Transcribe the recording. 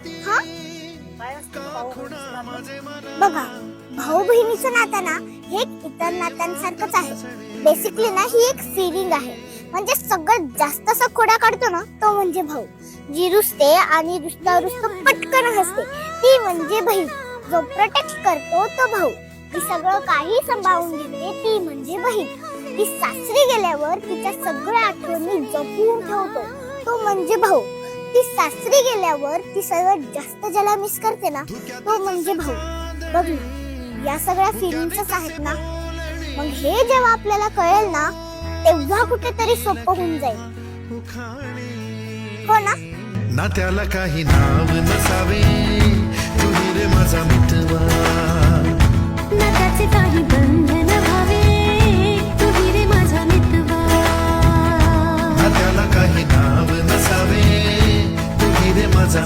हा काय असतं भाऊ बहिणीचं नातं? बघा, भाऊ बहिणीचं नातं ना हे इतर नात्यांसारखंच आहे. बेसिकली ना ही एक फिलिंग आहे. म्हणजे सगळ्यात जास्त असा खोडा काढतो ना तो म्हणजे भाऊ. जी रुसते आणि रुसता पटकन हसते ती म्हणजे बहीण. जो प्रोटेक्ट करतो तो भाऊ. ती सगळं काही सांभाळून घेते ती म्हणजे बहीण. ती सासरी गेल्यावर तिच्या सगळ्या आठवणी जपून ठेवतो तो म्हणजे भाऊ. ती सासरी गेल्यावर ती सर्वात जास्त ज्याला मिस करते ना तो म्हणजे भाऊ. बघ ना, या सगळ्या फिलिंग्सच आहेत ना. मग हे जेव्हा आपल्याला कळेल ना तेव्हा कुठेतरी सोपं होऊन जाईल. हो ना? नात्याला काही नाव नसावे, तू रे माझा मितवा. नात्याचे काही बंधन व्हावे, तू रे माझा मितवा. नात्याला काही नाव नसावे, तू रे माझा